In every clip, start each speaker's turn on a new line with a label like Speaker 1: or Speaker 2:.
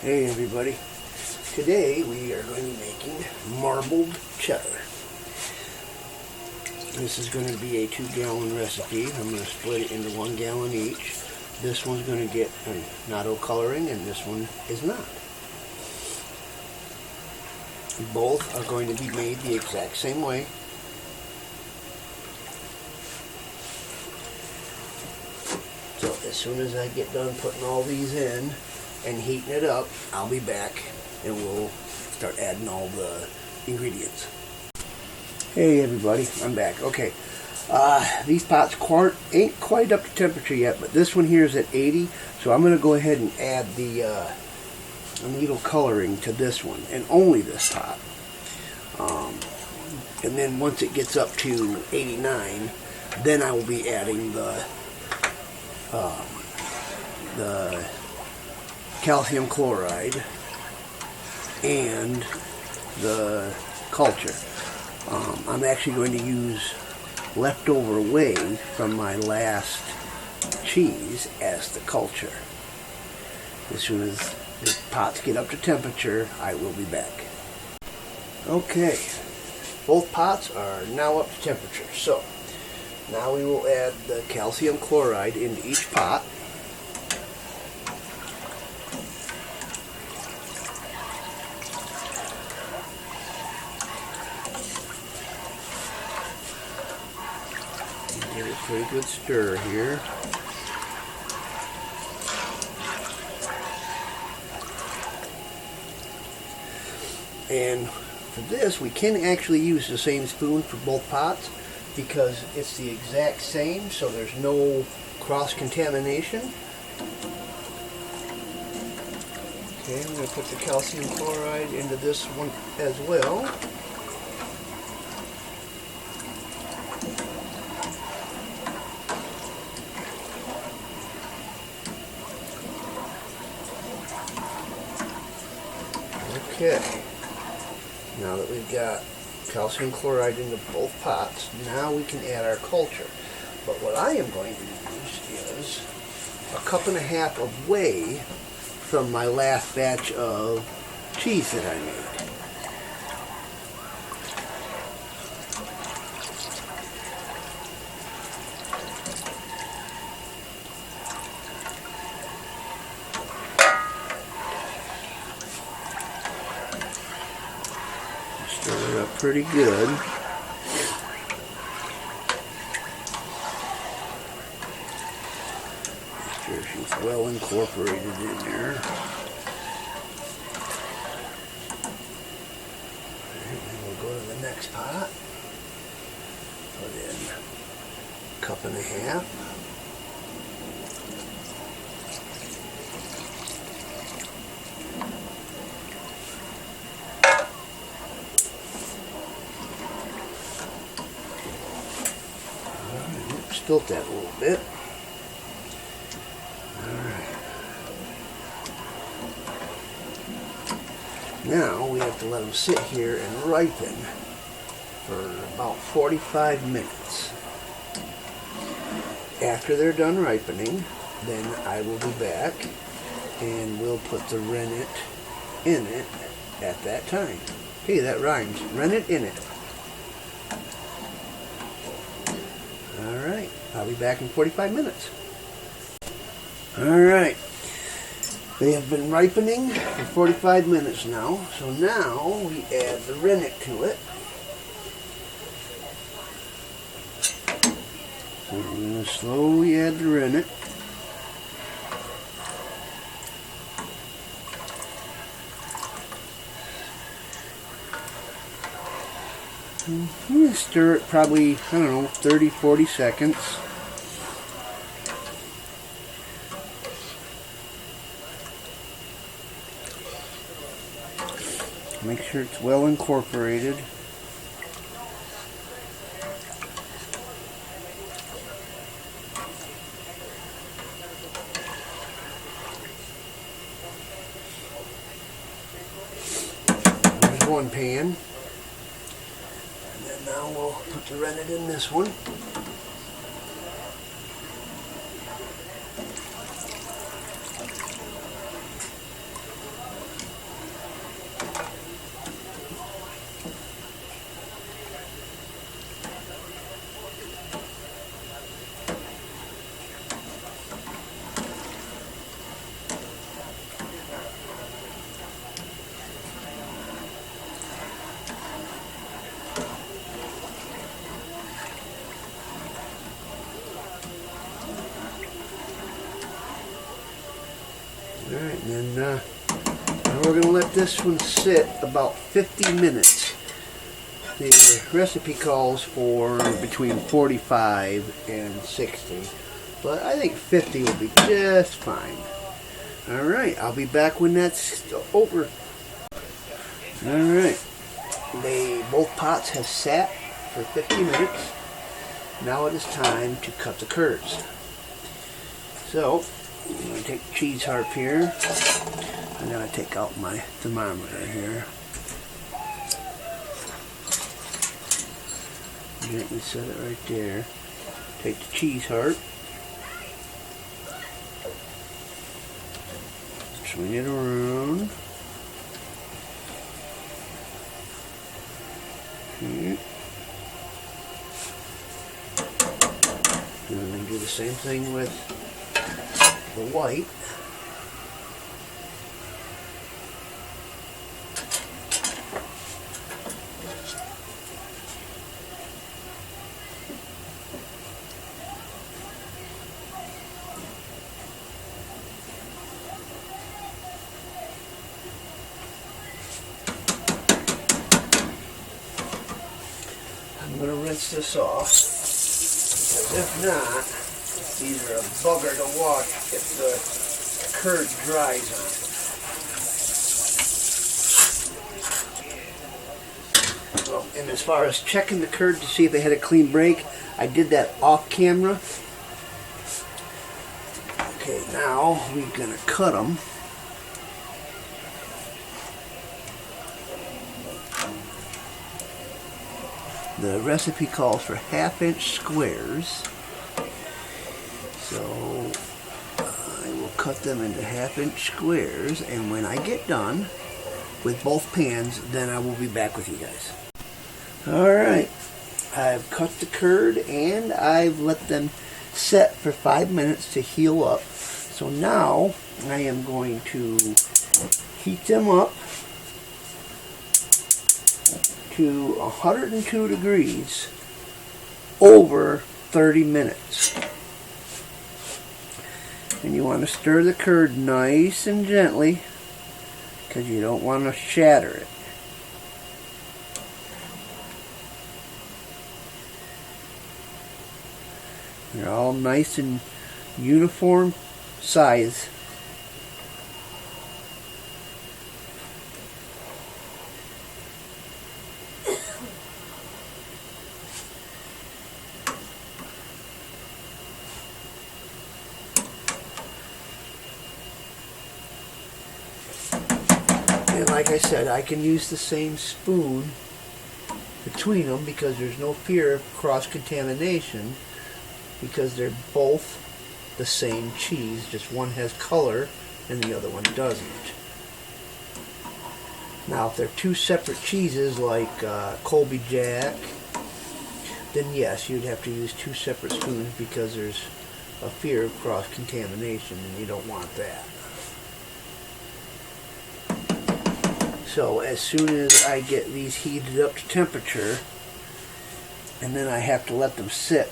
Speaker 1: Hey everybody, today we are going to be making marbled cheddar. This is going to be a 2-gallon recipe. I'm going to split it into 1 gallon each. This one's going to get natto coloring and this one is not. Both are going to be made the exact same way. So as soon as I get done putting all these in and heating it up, I'll be back and we'll start adding all the ingredients. Hey everybody, I'm back. Okay, these pots ain't quite up to temperature yet, but this one here is at 80, so I'm going to go ahead and add the needle coloring to this one, and only this pot. And then once it gets up to 89, then I will be adding the calcium chloride and the culture. I'm actually going to use leftover whey from my last cheese as the culture. As soon as the pots get up to temperature, I will be back. Okay, both pots are now up to temperature. So now we will add the calcium chloride into each pot. Give it a pretty good stir here. And for this, we can actually use the same spoon for both pots because it's the exact same, so there's no cross-contamination. Okay, I'm going to put the calcium chloride into this one as well. Okay, now that we've got calcium chloride into both pots, now we can add our culture. But what I am going to use is 1.5 cups of whey from my last batch of cheese that I made. Stir it up pretty good. Make sure she's well incorporated in there. Alright, then we'll go to the next pot. Put in 1.5 cups. Spilt that a little bit. Alright. Now we have to let them sit here and ripen for about 45 minutes. After they're done ripening, then I will be back and we'll put the rennet in it at that time. Hey, that rhymes. Rennet in it. Alright, I'll be back in 45 minutes. Alright, they have been ripening for 45 minutes now, so now we add the rennet to it. So we're going to slowly add the rennet. I'm going to stir it probably, 30-40 seconds. Make sure it's well incorporated. There's one pan. Now we'll put the rennet in this one. And then we're going to let this one sit about 50 minutes. The recipe calls for between 45 and 60, but I think 50 will be just fine. Alright, I'll be back when that's over. Alright, both pots have sat for 50 minutes. Now it is time to cut the curds. So, I'm going to take the cheese harp here. I'm going to take out my thermometer here. Gently set it right there. Take the cheese harp. Swing it around. Okay. And then do the same thing with the white. I'm going to rinse this off, because if not, these are a bugger to wash if the curd dries on it. Well, and as far as checking the curd to see if they had a clean break, I did that off camera. Okay, now we're going to cut them. The recipe calls for 1/2-inch squares, so I will cut them into 1/2-inch squares, and when I get done with both pans, then I will be back with you guys. Alright, I've cut the curd and I've let them set for 5 minutes to heal up. So now I am going to heat them up to 102 degrees over 30 minutes. And you want to stir the curd nice and gently, because you don't want to shatter it. They're all nice and uniform size. And like I said, I can use the same spoon between them because there's no fear of cross-contamination, because they're both the same cheese, just one has color and the other one doesn't. Now if they're two separate cheeses like Colby Jack, then yes, you'd have to use two separate spoons because there's a fear of cross-contamination and you don't want that. So as soon as I get these heated up to temperature, and then I have to let them sit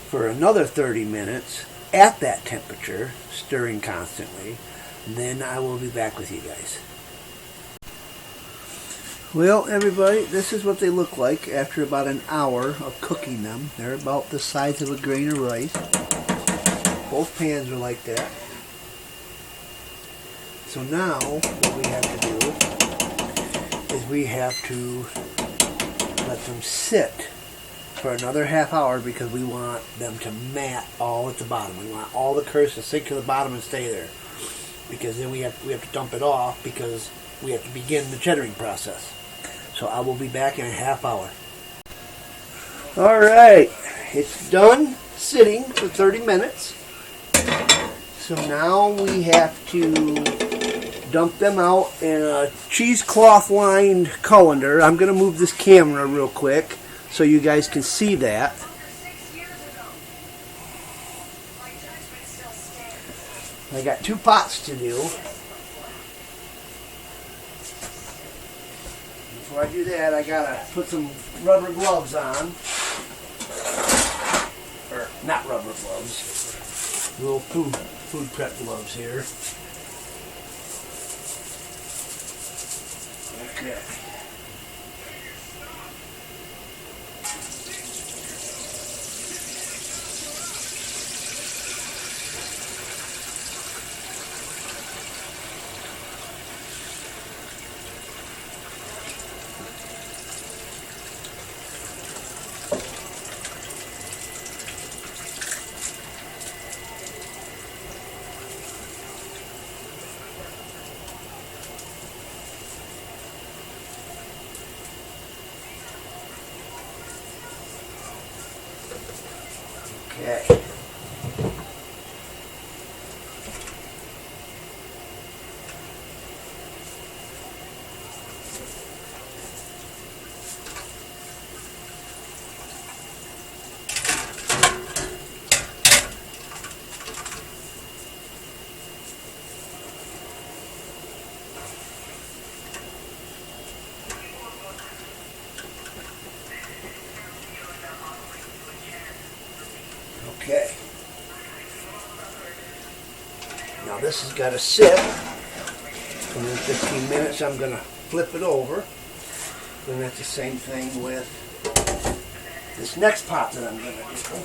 Speaker 1: for another 30 minutes at that temperature, stirring constantly, then I will be back with you guys. Well, everybody, this is what they look like after about an hour of cooking them. They're about the size of a grain of rice. Both pans are like that. So now what we have to do is we have to let them sit for another half hour, because we want them to mat all at the bottom. We want all the curds to sink to the bottom and stay there, because then we have to dump it off, because we have to begin the cheddaring process. So I will be back in a half hour. Alright, it's done sitting for 30 minutes. So now we have to dump them out in a cheesecloth lined colander. I'm going to move this camera real quick so you guys can see that. I got 2 pots to do. Before I do that, I gotta put some rubber gloves on. Or not rubber gloves, little food prep gloves here. Okay. Okay. Okay. Now this has got to sit. And in 15 minutes I'm going to flip it over. And that's the same thing with this next pot that I'm going to do.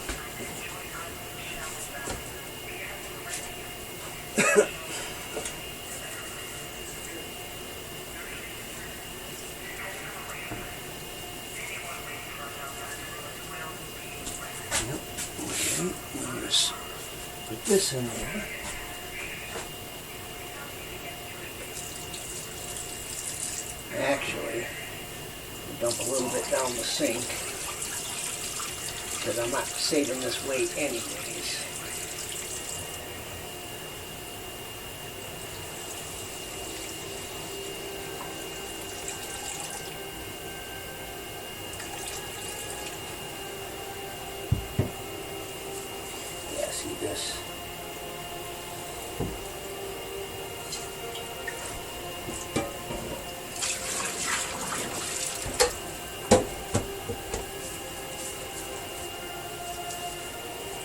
Speaker 1: Just put this in there. Actually, I'll dump a little bit down the sink because I'm not saving this weight anyways. See this.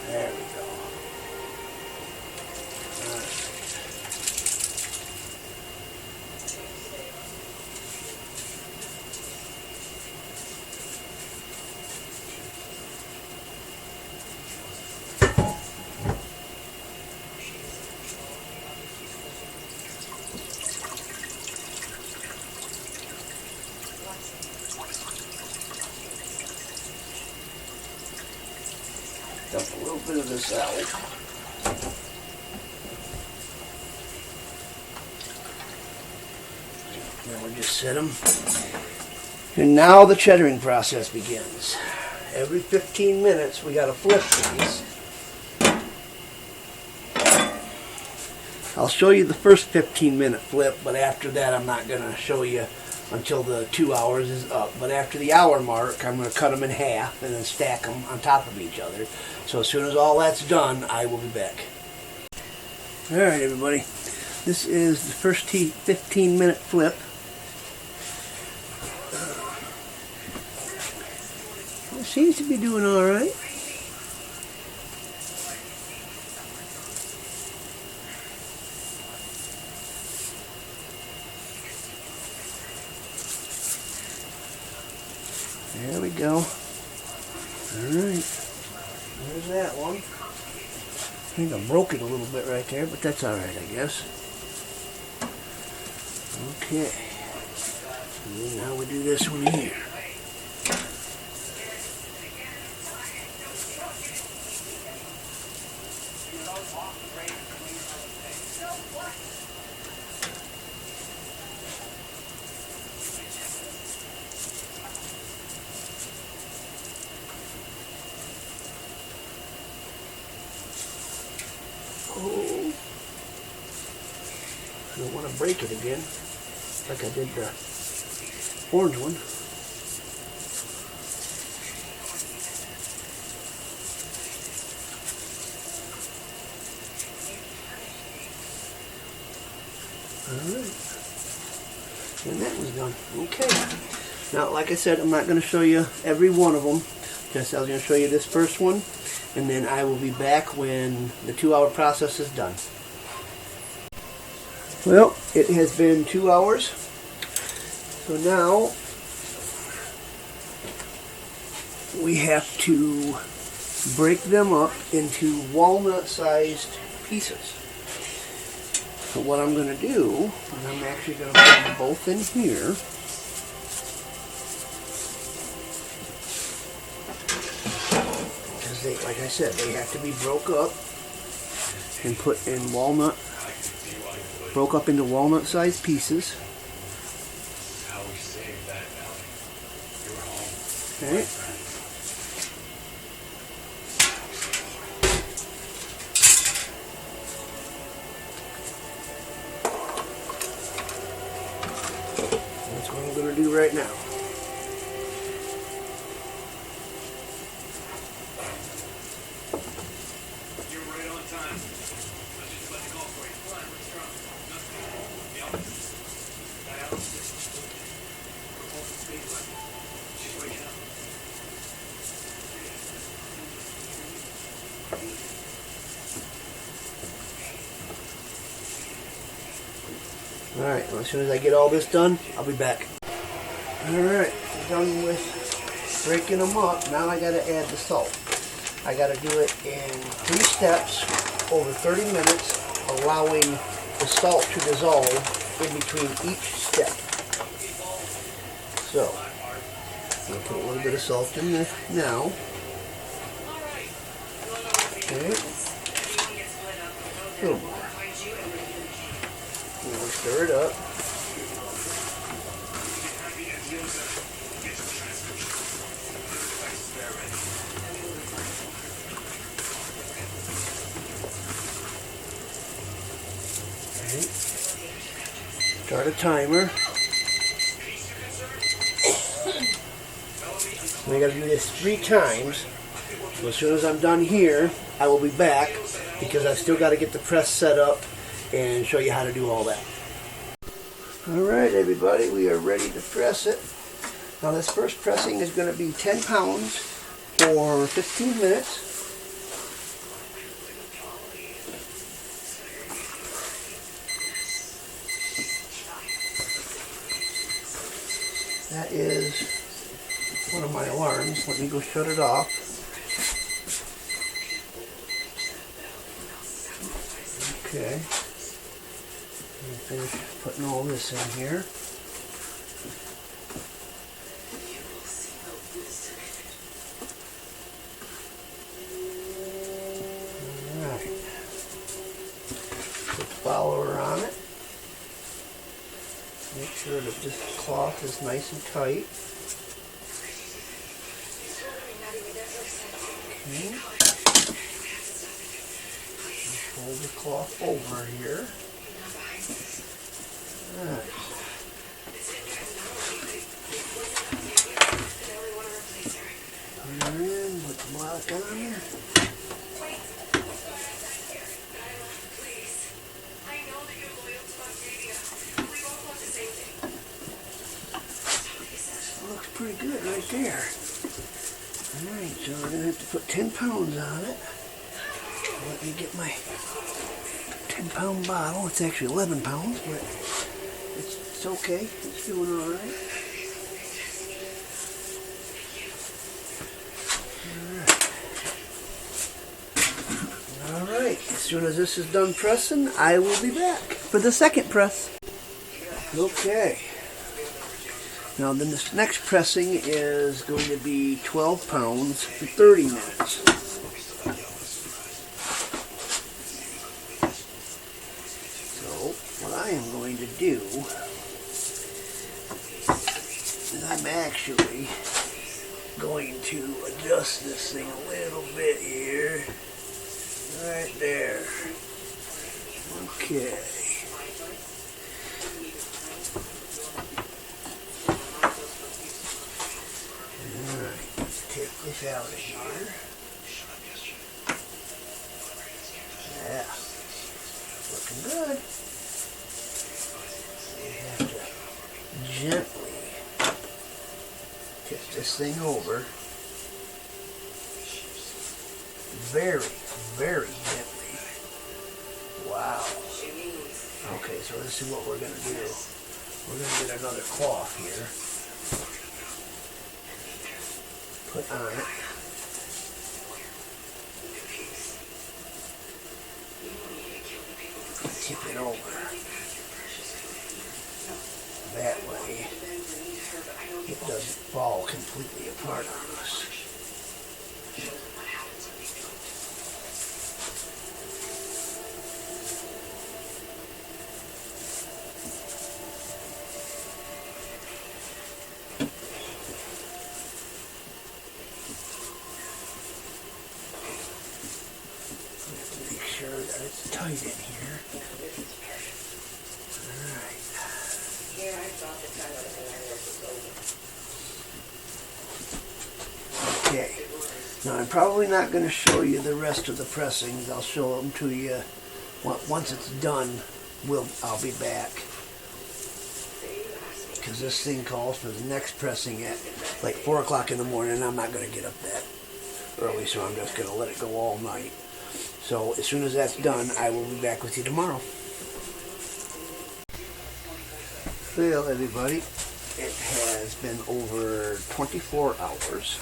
Speaker 1: There we go. All right. Dump a little bit of this out. Then we'll just set them. And now the cheddaring process begins. Every 15 minutes we got to flip these. I'll show you the first 15-minute flip, but after that I'm not going to show you until the 2 hours is up. But after the hour mark, I'm going to cut them in half and then stack them on top of each other. So as soon as all that's done, I will be back. Alright everybody, this is the first 15-minute flip. It seems to be doing alright. There we go. Alright. There's that one. I think I broke it a little bit right there, but that's alright, I guess. Okay. And then now we do this one here. Oh, I don't want to break it again, like I did the orange one. Alright, and that was done. Okay, now like I said, I'm not going to show you every one of them. Just I was going to show you this first one, and then I will be back when the 2-hour process is done. Well, it has been 2 hours, So now we have to break them up into walnut-sized pieces. So what I'm going to do is I'm actually going to put them both in here. Because they, like I said, they have to be broke up and put in broke up into walnut-sized pieces. Okay. That's what I'm going to do right now.
Speaker 2: You're right on time. I was just about to call for you. Come on, what's wrong? Nothing. The office. Got out. We're both in space left. She's waking up.
Speaker 1: Alright, well, as soon as I get all this done, I'll be back. Alright, done with breaking them up. Now I gotta add the salt. I gotta do it in 3 steps over 30 minutes, allowing the salt to dissolve in between each step. So, I'm gonna put a little bit of salt in there now. Okay. A little more. We'll stir it up. Okay. Start a timer. We got to do this 3 times. So as soon as I'm done here, I will be back because I've still got to get the press set up and show you how to do all that. Alright everybody, we are ready to press it. Now this first pressing is going to be 10 pounds for 15 minutes. That is one of my alarms. Let me go shut it off. Okay. Finish putting all this in here. Alright. Put the follower on it. Make sure that this cloth is nice and tight. Okay. Fold the cloth over here. Alright. Put the block on there. Looks pretty good right there. Alright, so we're going to have to put 10 pounds on it. Let me get my 10-pound bottle. It's actually 11 pounds, but it's okay. It's doing all right. All right. As soon as this is done pressing, I will be back for the second press. Okay. Now then this next pressing is going to be 12 pounds for 30 minutes. What I am going to do is I'm actually going to adjust this thing a little bit here. Right there. Okay. Alright, let's take this out of here. Yeah. Looking good. Gently tip this thing over. Very, very gently. Wow. Okay, so this is what we're going to do. We're going to get another cloth here. Put on it. Tip it over. That way, it doesn't fall completely apart on us. Make sure that it's tight in here. Alright. Okay. Now I'm probably not going to show you the rest of the pressings. I'll show them to you once it's done. I'll be back. Because this thing calls for the next pressing at like 4 o'clock in the morning. I'm not going to get up that early, so I'm just going to let it go all night. So as soon as that's done, I will be back with you tomorrow. Well, everybody, it has been over 24 hours.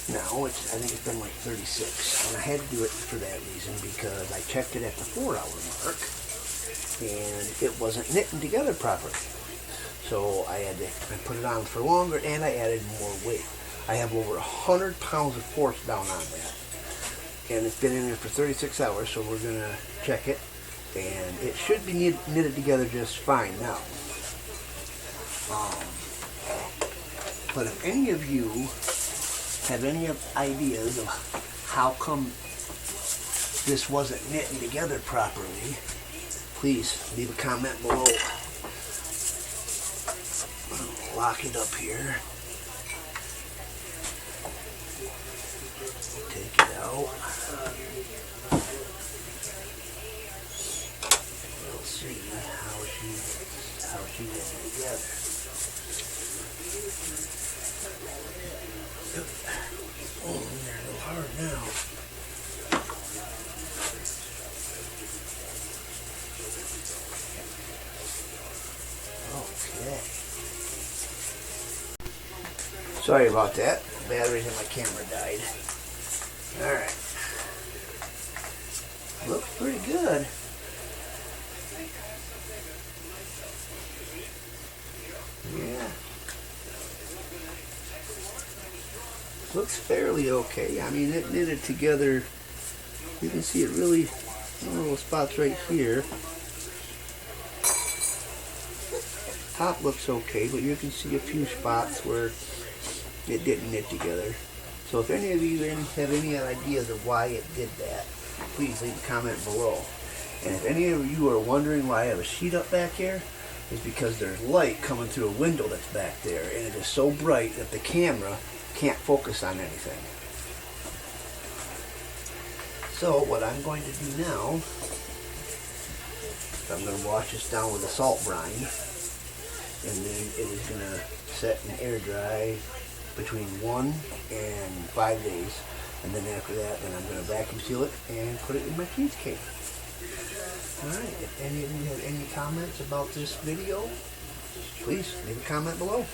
Speaker 1: Now, I think it's been like 36. And I had to do it for that reason because I checked it at the 4-hour mark and it wasn't knitting together properly. So I put it on for longer and I added more weight. I have over 100 pounds of force down on that. And it's been in there for 36 hours, so we're going to check it. And it should be knitted together just fine now. But if any of you have any ideas of how come this wasn't knitting together properly, please leave a comment below. I'll lock it up here. Take it out. We'll see how she gets it together. Oh, they're a little hard now. Okay. Sorry about that. Batteries in my camera died. Alright. Looks pretty good. Yeah. Looks fairly okay. I mean, it knitted together. You can see it really, little spots right here. Top looks okay, but you can see a few spots where it didn't knit together. So if any of you have any ideas of why it did that, please leave a comment below. And if any of you are wondering why I have a sheet up back here, it's because there's light coming through a window that's back there, and it is so bright that the camera can't focus on anything. So what I'm going to do now, I'm going to wash this down with a salt brine, and then it is going to set and air dry between 1 and 5 days, and then after that, then I'm going to vacuum seal it and put it in my cheesecake. Alright, if any of you have any comments about this video, please leave a comment below.